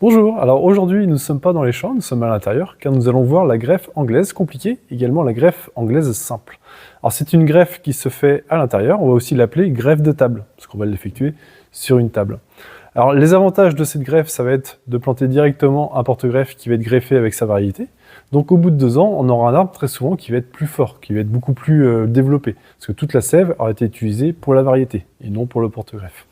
Bonjour, alors aujourd'hui nous ne sommes pas dans les champs, nous sommes à l'intérieur car nous allons voir la greffe anglaise compliquée, également la greffe anglaise simple. Alors c'est une greffe qui se fait à l'intérieur, on va aussi l'appeler greffe de table, parce qu'on va l'effectuer sur une table. Alors les avantages de cette greffe, ça va être de planter directement un porte-greffe qui va être greffé avec sa variété. Donc au bout de 2 ans, on aura un arbre très souvent qui va être plus fort, qui va être beaucoup plus développé, parce que toute la sève aura été utilisée pour la variété et non pour le porte-greffe.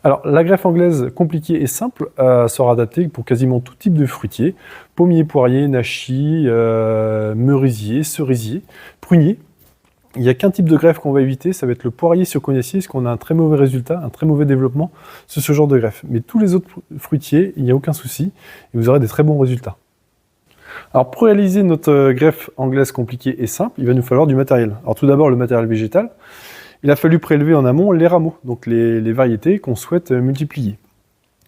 Alors, la greffe anglaise compliquée et simple sera adaptée pour quasiment tout type de fruitier, pommier, poirier, nachis, merisier, cerisier, prunier. Il n'y a qu'un type de greffe qu'on va éviter, ça va être le poirier sur cognacier, parce qu'on a un très mauvais résultat, un très mauvais développement sur ce genre de greffe. Mais tous les autres fruitiers, il n'y a aucun souci, et vous aurez des très bons résultats. Alors, pour réaliser notre greffe anglaise compliquée et simple, il va nous falloir du matériel. Alors, tout d'abord, le matériel végétal. Il a fallu prélever en amont les rameaux, donc les variétés qu'on souhaite multiplier.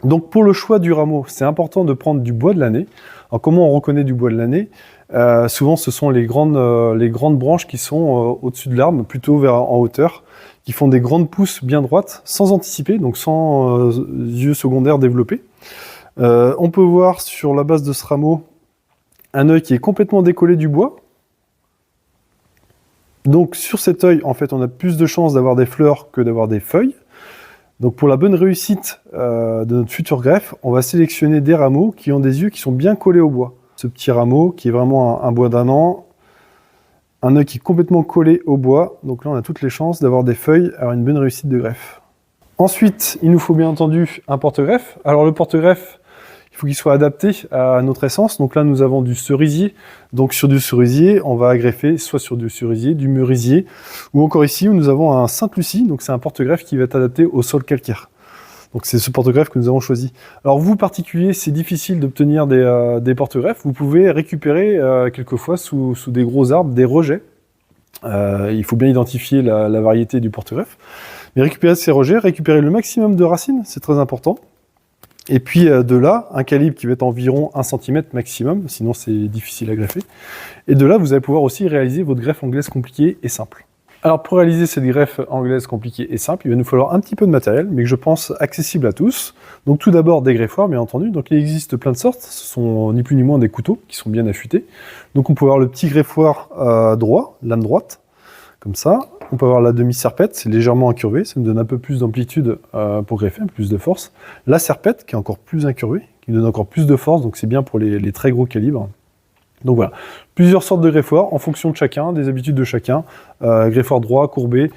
Donc pour le choix du rameau, c'est important de prendre du bois de l'année. Alors comment on reconnaît du bois de l'année? Souvent ce sont les grandes branches qui sont au-dessus de l'arbre, plutôt en hauteur, qui font des grandes pousses bien droites, sans anticiper, donc sans yeux secondaires développés. On peut voir sur la base de ce rameau un œil qui est complètement décollé du bois. Donc sur cet œil, en fait, on a plus de chances d'avoir des fleurs que d'avoir des feuilles. Donc pour la bonne réussite de notre future greffe, on va sélectionner des rameaux qui ont des yeux qui sont bien collés au bois. Ce petit rameau qui est vraiment un bois d'1 an, un œil qui est complètement collé au bois. Donc là, on a toutes les chances d'avoir des feuilles, avoir une bonne réussite de greffe. Ensuite, il nous faut bien entendu un porte-greffe. Alors le porte-greffe, il faut qu'il soit adapté à notre essence. Donc là, nous avons du cerisier. Donc sur du cerisier, on va greffer soit sur du cerisier, du merisier, ou encore ici où nous avons un Sainte-Lucie. Donc c'est un porte-greffe qui va être adapté au sol calcaire. Donc c'est ce porte-greffe que nous avons choisi. Alors vous, particuliers, c'est difficile d'obtenir des porte-greffes. Vous pouvez récupérer quelquefois sous des gros arbres des rejets. Il faut bien identifier la variété du porte-greffe. Mais récupérer ces rejets, récupérer le maximum de racines, c'est très important. Et puis de là, un calibre qui va être environ 1 cm maximum, sinon c'est difficile à greffer. Et de là, vous allez pouvoir aussi réaliser votre greffe anglaise compliquée et simple. Alors pour réaliser cette greffe anglaise compliquée et simple, il va nous falloir un petit peu de matériel, mais que je pense accessible à tous. Donc tout d'abord des greffoirs, bien entendu. Donc il existe plein de sortes, ce sont ni plus ni moins des couteaux qui sont bien affûtés. Donc on peut avoir le petit greffoir droit, lame droite, comme ça. On peut avoir la demi-serpette, c'est légèrement incurvé, ça nous donne un peu plus d'amplitude pour greffer, un peu plus de force. La serpette, qui est encore plus incurvée, qui nous donne encore plus de force, donc c'est bien pour les très gros calibres. Donc voilà, plusieurs sortes de greffoirs en fonction de chacun, des habitudes de chacun. Greffoir droit, courbé,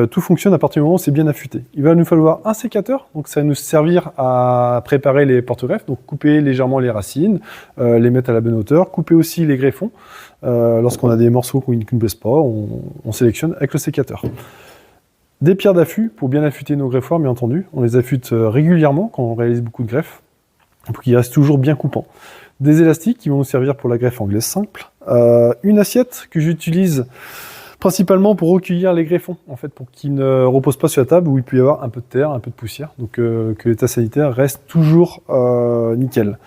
tout fonctionne à partir du moment où c'est bien affûté. Il va nous falloir un sécateur, donc ça va nous servir à préparer les porte-greffes, donc couper légèrement les racines, les mettre à la bonne hauteur, couper aussi les greffons. Lorsqu'on a des morceaux qui ne plaisent pas, on sélectionne avec le sécateur. Des pierres d'affût pour bien affûter nos greffoirs, bien entendu. On les affûte régulièrement quand on réalise beaucoup de greffes, pour qu'ils restent toujours bien coupants. Des élastiques qui vont nous servir pour la greffe anglaise simple. Une assiette que j'utilise principalement pour recueillir les greffons, en fait, pour qu'ils ne reposent pas sur la table où il peut y avoir un peu de terre, un peu de poussière, donc que l'état sanitaire reste toujours nickel.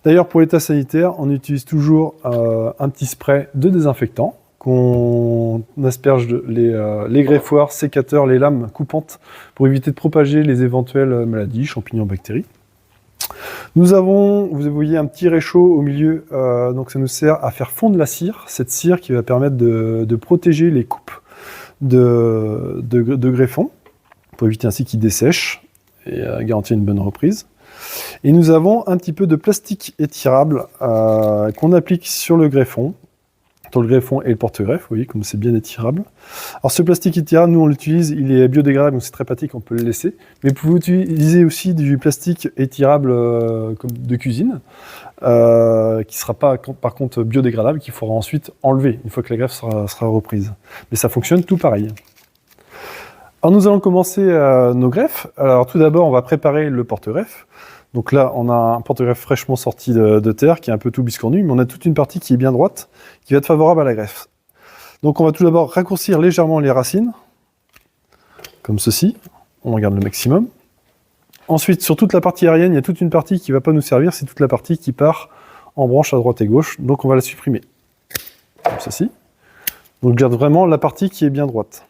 D'ailleurs, pour l'état sanitaire, on utilise toujours un petit spray de désinfectant qu'on asperge les greffoirs, sécateurs, les lames coupantes pour éviter de propager les éventuelles maladies, champignons, bactéries. Nous avons, vous voyez, un petit réchaud au milieu, donc ça nous sert à faire fondre la cire, cette cire qui va permettre de protéger les coupes de greffons, pour éviter ainsi qu'ils dessèchent et garantir une bonne reprise. Et nous avons un petit peu de plastique étirable qu'on applique sur le greffon, entre le greffon et le porte-greffe, vous voyez comme c'est bien étirable. Alors ce plastique étirable, nous on l'utilise, il est biodégradable, donc c'est très pratique, on peut le laisser. Mais vous pouvez utiliser aussi du plastique étirable comme de cuisine, qui ne sera pas par contre biodégradable, qu'il faudra ensuite enlever, une fois que la greffe sera reprise. Mais ça fonctionne tout pareil. Alors nous allons commencer nos greffes. Alors tout d'abord, on va préparer le porte-greffe. Donc là, on a un porte-greffe fraîchement sorti de terre, qui est un peu tout biscornu, mais on a toute une partie qui est bien droite, qui va être favorable à la greffe. Donc on va tout d'abord raccourcir légèrement les racines, comme ceci. On regarde le maximum. Ensuite, sur toute la partie aérienne, il y a toute une partie qui ne va pas nous servir, c'est toute la partie qui part en branche à droite et gauche, donc on va la supprimer. Comme ceci. Donc je garde vraiment la partie qui est bien droite.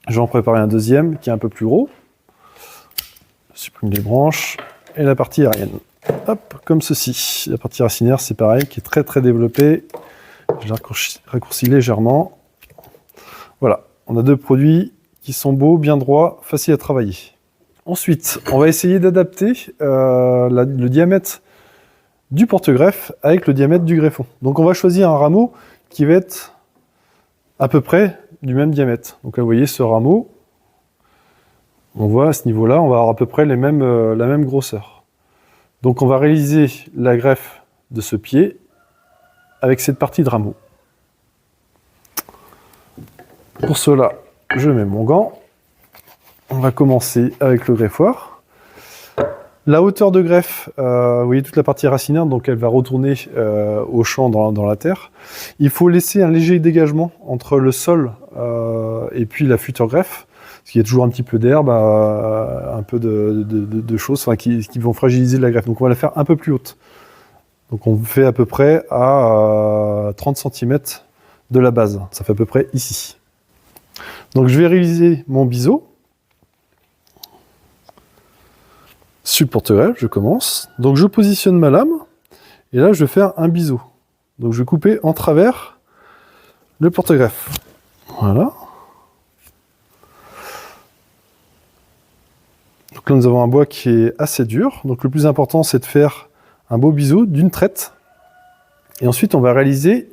Je vais en préparer un deuxième qui est un peu plus gros. Je supprime les branches. Et la partie aérienne. Hop, comme ceci. La partie racinaire, c'est pareil, qui est très très développée. Je raccourcis légèrement. Voilà, on a deux produits qui sont beaux, bien droits, faciles à travailler. Ensuite, on va essayer d'adapter le diamètre du porte-greffe avec le diamètre du greffon. Donc on va choisir un rameau qui va être à peu près du même diamètre. Donc là, vous voyez ce rameau, on voit à ce niveau-là, on va avoir à peu près la même grosseur. Donc on va réaliser la greffe de ce pied avec cette partie de rameau. Pour cela, je mets mon gant. On va commencer avec le greffoir. La hauteur de greffe, vous voyez toute la partie racinaire, donc elle va retourner au champ dans la terre. Il faut laisser un léger dégagement entre le sol et puis la future greffe, parce qu'il y a toujours un petit peu d'herbe, un peu de choses qui vont fragiliser la greffe. Donc on va la faire un peu plus haute. Donc on fait à peu près à 30 cm de la base. Ça fait à peu près ici. Donc je vais réaliser mon biseau. Sur le porte-greffe, je commence. Donc je positionne ma lame, et là je vais faire un biseau. Donc je vais couper en travers le porte-greffe. Voilà. Donc là nous avons un bois qui est assez dur. Donc le plus important c'est de faire un beau biseau d'une traite. Et ensuite on va réaliser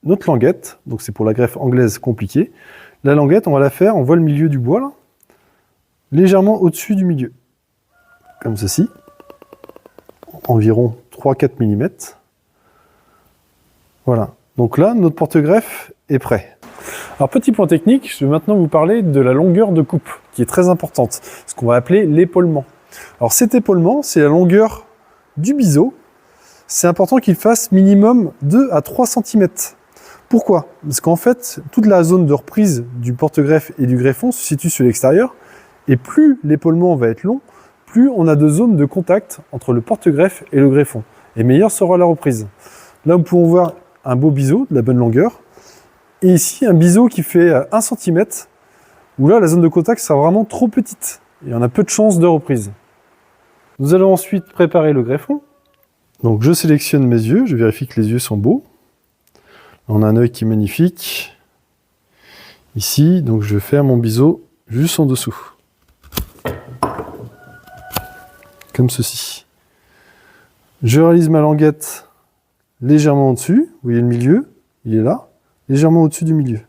notre languette. Donc c'est pour la greffe anglaise compliquée. La languette, on va la faire, on voit le milieu du bois là, légèrement au-dessus du milieu. Comme ceci, environ 3-4 mm. Voilà, donc là, notre porte-greffe est prêt. Alors, petit point technique, je vais maintenant vous parler de la longueur de coupe, qui est très importante, ce qu'on va appeler l'épaulement. Alors, cet épaulement, c'est la longueur du biseau. C'est important qu'il fasse minimum 2 à 3 cm. Pourquoi? Parce qu'en fait, toute la zone de reprise du porte-greffe et du greffon se situe sur l'extérieur, et plus l'épaulement va être long, plus on a de zones de contact entre le porte-greffe et le greffon, et meilleure sera la reprise. Là, nous pouvons voir un beau biseau de la bonne longueur, et ici, un biseau qui fait 1 cm, où là, la zone de contact sera vraiment trop petite, et on a peu de chances de reprise. Nous allons ensuite préparer le greffon. Donc, je sélectionne mes yeux, je vérifie que les yeux sont beaux. On a un œil qui est magnifique. Ici, donc je vais faire mon biseau juste en dessous. Comme ceci. Je réalise ma languette légèrement au-dessus. Vous voyez le milieu, il est là. Légèrement au-dessus du milieu.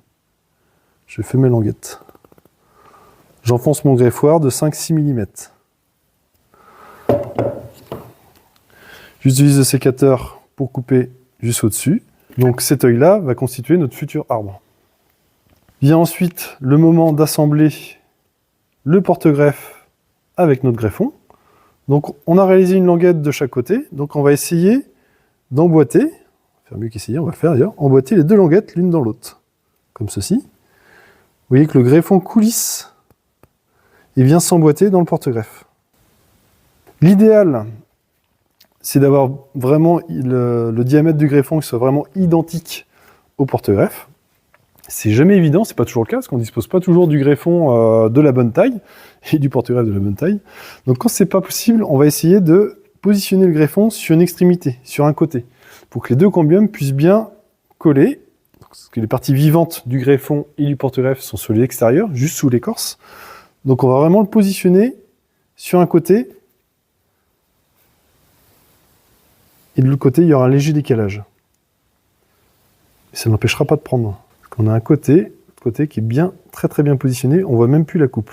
Je fais mes languettes. J'enfonce mon greffoir de 5-6 mm. J'utilise le sécateur pour couper juste au-dessus. Donc cet œil-là va constituer notre futur arbre. Vient ensuite le moment d'assembler le porte-greffe avec notre greffon. Donc on a réalisé une languette de chaque côté, donc on va essayer d'emboîter, faire mieux qu'essayer, on va le faire d'ailleurs, emboîter les deux languettes l'une dans l'autre, comme ceci. Vous voyez que le greffon coulisse et vient s'emboîter dans le porte-greffe. L'idéal, c'est d'avoir vraiment le diamètre du greffon qui soit vraiment identique au porte-greffe. C'est jamais évident, c'est pas toujours le cas, parce qu'on dispose pas toujours du greffon de la bonne taille, et du porte-greffe de la bonne taille. Donc quand c'est pas possible, on va essayer de positionner le greffon sur une extrémité, sur un côté, pour que les deux cambiums puissent bien coller, parce que les parties vivantes du greffon et du porte-greffe sont sur l'extérieur, juste sous l'écorce. Donc on va vraiment le positionner sur un côté, et de l'autre côté, il y aura un léger décalage. Et ça n'empêchera pas de prendre. Parce qu'on a un côté qui est bien, très très bien positionné, on voit même plus la coupe.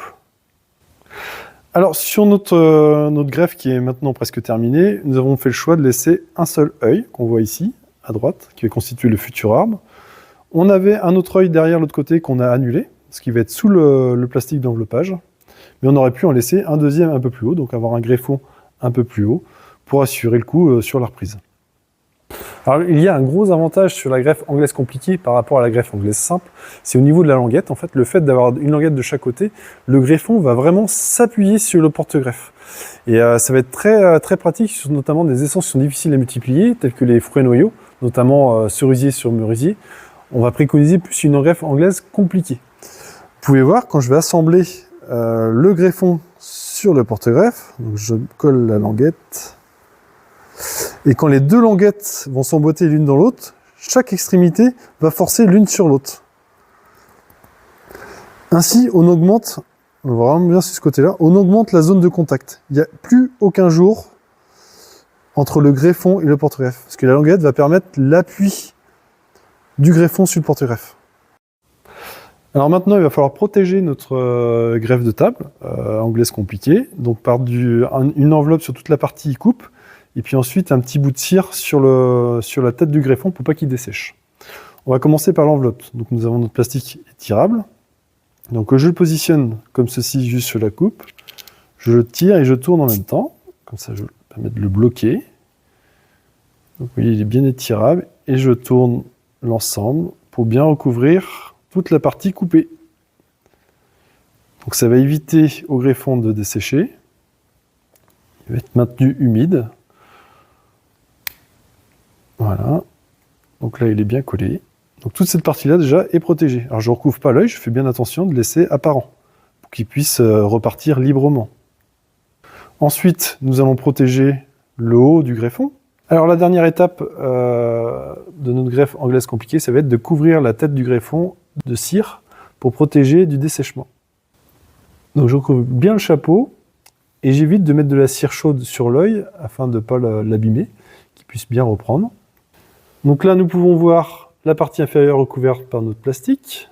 Alors sur notre greffe qui est maintenant presque terminée, nous avons fait le choix de laisser un seul œil, qu'on voit ici, à droite, qui va constituer le futur arbre. On avait un autre œil derrière l'autre côté qu'on a annulé, ce qui va être sous le plastique d'enveloppage. Mais on aurait pu en laisser un deuxième un peu plus haut, donc avoir un greffon un peu plus haut, pour assurer le coup sur la reprise. Alors, il y a un gros avantage sur la greffe anglaise compliquée par rapport à la greffe anglaise simple, c'est au niveau de la languette. En fait, le fait d'avoir une languette de chaque côté, le greffon va vraiment s'appuyer sur le porte-greffe. Et ça va être très, très pratique sur notamment des essences qui sont difficiles à multiplier, telles que les fruits noyaux, notamment cerisier sur merisier. On va préconiser plus une greffe anglaise compliquée. Vous pouvez voir, quand je vais assembler le greffon sur le porte-greffe, donc je colle la languette Et quand les deux languettes vont s'emboîter l'une dans l'autre, chaque extrémité va forcer l'une sur l'autre. Ainsi, on augmente, on va vraiment bien sur ce côté-là, on augmente la zone de contact. Il n'y a plus aucun jour entre le greffon et le porte-greffe, parce que la languette va permettre l'appui du greffon sur le porte-greffe. Alors maintenant, il va falloir protéger notre greffe de table, anglaise compliquée, donc par une enveloppe sur toute la partie coupe, et puis ensuite un petit bout de cire sur la tête du greffon pour pas qu'il dessèche. On va commencer par l'enveloppe. Donc nous avons notre plastique étirable. Donc je le positionne comme ceci juste sur la coupe. Je le tire et je tourne en même temps. Comme ça, je vais permettre de le bloquer. Donc vous voyez, il est bien étirable. Et je tourne l'ensemble pour bien recouvrir toute la partie coupée. Donc ça va éviter au greffon de dessécher. Il va être maintenu humide. Voilà. Donc là, il est bien collé. Donc toute cette partie-là, déjà, est protégée. Alors je ne recouvre pas l'œil, je fais bien attention de laisser apparent, pour qu'il puisse repartir librement. Ensuite, nous allons protéger le haut du greffon. Alors la dernière étape de notre greffe anglaise compliquée, ça va être de couvrir la tête du greffon de cire pour protéger du dessèchement. Donc je recouvre bien le chapeau et j'évite de mettre de la cire chaude sur l'œil afin de ne pas l'abîmer, qu'il puisse bien reprendre. Donc là, nous pouvons voir la partie inférieure recouverte par notre plastique,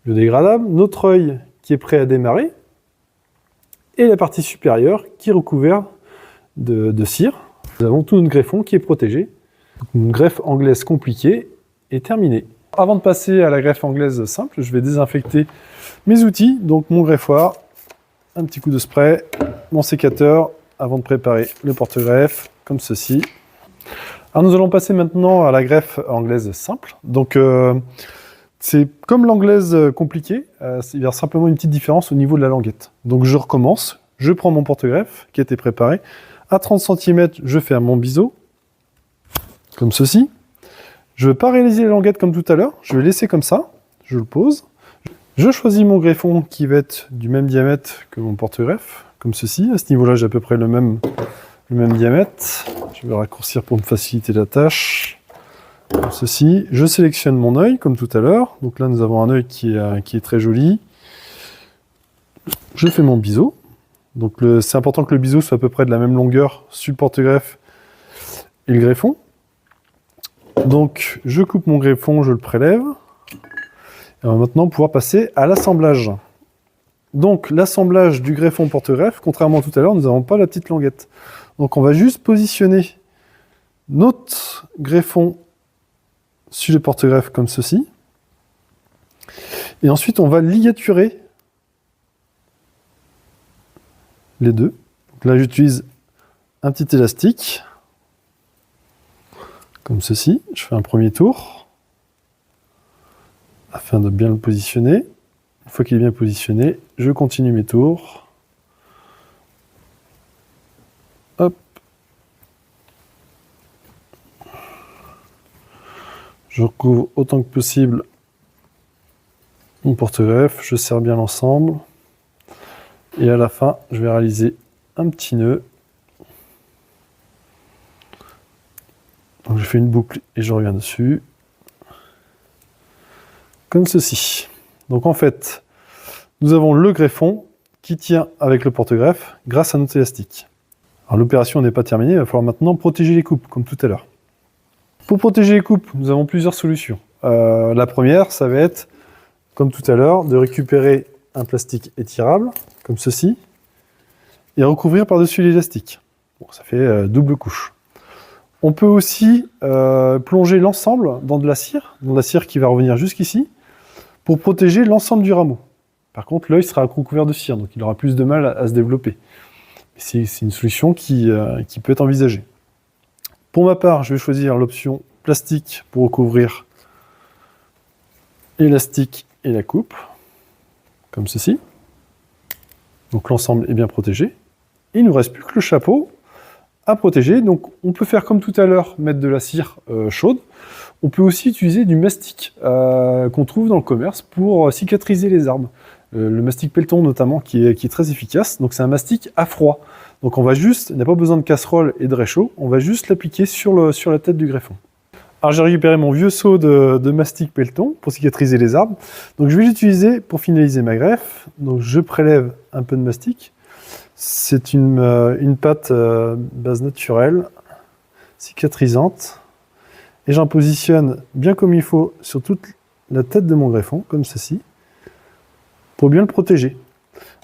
biodégradable, notre œil qui est prêt à démarrer, et la partie supérieure qui est recouverte de cire. Nous avons tout notre greffon qui est protégé. Donc, une greffe anglaise compliquée est terminée. Avant de passer à la greffe anglaise simple, je vais désinfecter mes outils, donc mon greffoir, un petit coup de spray, mon sécateur, avant de préparer le porte-greffe, comme ceci. Alors nous allons passer maintenant à la greffe anglaise simple. Donc c'est comme l'anglaise compliquée, il y a simplement une petite différence au niveau de la languette. Donc je recommence, je prends mon porte-greffe qui a été préparé. À 30 cm, je fais mon biseau, comme ceci. Je ne veux pas réaliser la languette comme tout à l'heure, je vais laisser comme ça, je le pose. Je choisis mon greffon qui va être du même diamètre que mon porte-greffe, comme ceci. À ce niveau-là, j'ai à peu près le même diamètre. Je vais raccourcir pour me faciliter la tâche. Comme ceci. Je sélectionne mon œil, comme tout à l'heure. Donc là, nous avons un œil qui est très joli. Je fais mon biseau. Donc c'est important que le biseau soit à peu près de la même longueur sur le porte-greffe et le greffon. Donc je coupe mon greffon, je le prélève. Et on va maintenant pouvoir passer à l'assemblage. Donc l'assemblage du greffon porte-greffe, contrairement à tout à l'heure, nous n'avons pas la petite languette. Donc on va juste positionner notre greffon sur le porte-greffe comme ceci. Et ensuite on va ligaturer les deux. Donc là j'utilise un petit élastique, comme ceci. Je fais un premier tour, afin de bien le positionner. Une fois qu'il est bien positionné, je continue mes tours. Hop. Je recouvre autant que possible mon porte-greffe, je serre bien l'ensemble. Et à la fin, je vais réaliser un petit nœud. Donc je fais une boucle et je reviens dessus. Comme ceci. Donc en fait, nous avons le greffon qui tient avec le porte-greffe grâce à notre élastique. Alors l'opération n'est pas terminée, il va falloir maintenant protéger les coupes, comme tout à l'heure. Pour protéger les coupes, nous avons plusieurs solutions. La première, ça va être, comme tout à l'heure, de récupérer un plastique étirable, comme ceci, et recouvrir par-dessus l'élastique. Bon, ça fait double couche. On peut aussi plonger l'ensemble dans de la cire qui va revenir jusqu'ici, pour protéger l'ensemble du rameau. Par contre, l'œil sera recouvert de cire, donc il aura plus de mal à se développer. C'est une solution qui peut être envisagée. Pour ma part, je vais choisir l'option plastique pour recouvrir l'élastique et la coupe, comme ceci. Donc l'ensemble est bien protégé. Il ne nous reste plus que le chapeau à protéger. Donc on peut faire comme tout à l'heure, mettre de la cire chaude. On peut aussi utiliser du mastic qu'on trouve dans le commerce pour cicatriser les arbres. le mastic Pelleton notamment, qui est très efficace. Donc c'est un mastic à froid. Donc on va juste, il n'y a pas besoin de casserole et de réchaud, on va juste l'appliquer sur la tête du greffon. Alors j'ai récupéré mon vieux seau de mastic Pelleton pour cicatriser les arbres. Donc je vais l'utiliser pour finaliser ma greffe. Donc je prélève un peu de mastic. C'est une pâte base naturelle, cicatrisante. Et j'en positionne bien comme il faut sur toute la tête de mon greffon, comme ceci, pour bien le protéger.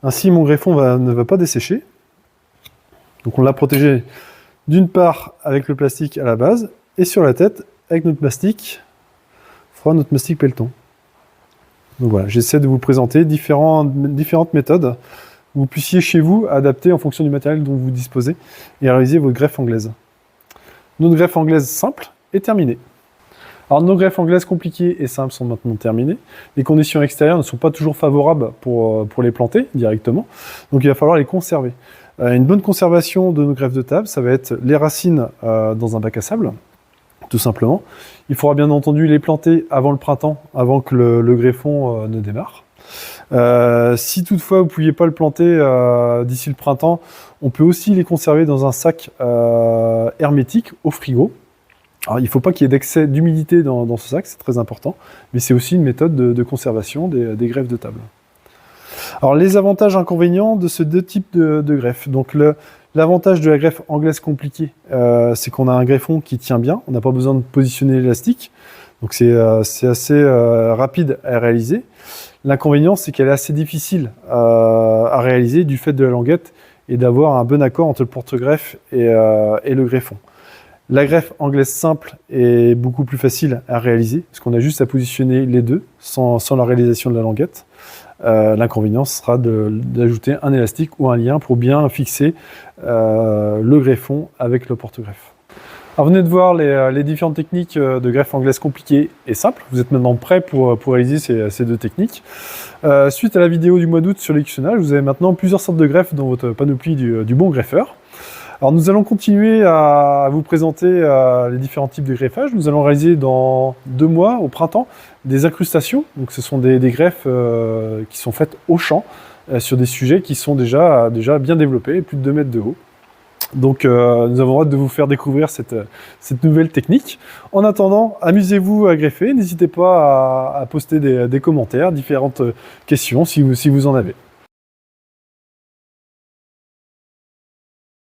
Ainsi mon greffon ne va pas dessécher. Donc on l'a protégé d'une part avec le plastique à la base, et sur la tête avec notre mastic froid, notre mastic Pelleton. Donc voilà, j'essaie de vous présenter différentes méthodes où vous puissiez chez vous adapter en fonction du matériel dont vous disposez et réaliser votre greffe anglaise. Notre greffe anglaise simple est terminée. Alors nos greffes anglaises compliquées et simples sont maintenant terminées. Les conditions extérieures ne sont pas toujours favorables pour les planter directement, donc il va falloir les conserver. Une bonne conservation de nos greffes de table, ça va être les racines dans un bac à sable, tout simplement. Il faudra bien entendu les planter avant le printemps, avant que le greffon ne démarre. Si toutefois vous ne pouviez pas le planter d'ici le printemps, on peut aussi les conserver dans un sac hermétique au frigo. Alors, il ne faut pas qu'il y ait d'excès d'humidité dans ce sac, c'est très important, mais c'est aussi une méthode de conservation des greffes de table. Alors, les avantages et inconvénients de ces deux types de greffes. Donc, l'avantage de la greffe anglaise compliquée, c'est qu'on a un greffon qui tient bien, on n'a pas besoin de positionner l'élastique, donc c'est assez rapide à réaliser. L'inconvénient, c'est qu'elle est assez difficile à réaliser du fait de la languette et d'avoir un bon accord entre le porte-greffe et le greffon. La greffe anglaise simple est beaucoup plus facile à réaliser, parce qu'on a juste à positionner les deux sans la réalisation de la languette. L'inconvénient sera d'ajouter un élastique ou un lien pour bien fixer le greffon avec le porte-greffe. Alors, vous venez de voir les différentes techniques de greffe anglaise compliquée et simple. Vous êtes maintenant prêt pour réaliser ces deux techniques. Suite à la vidéo du mois d'août sur l'écussonnage, vous avez maintenant plusieurs sortes de greffes dans votre panoplie du bon greffeur. Alors nous allons continuer à vous présenter les différents types de greffage. Nous allons réaliser dans 2 mois, au printemps, des incrustations. Donc ce sont des greffes qui sont faites au champ sur des sujets qui sont déjà bien développés, plus de 2 mètres de haut. Donc nous avons hâte de vous faire découvrir cette nouvelle technique. En attendant, amusez-vous à greffer. N'hésitez pas à poster des commentaires, différentes questions si vous en avez.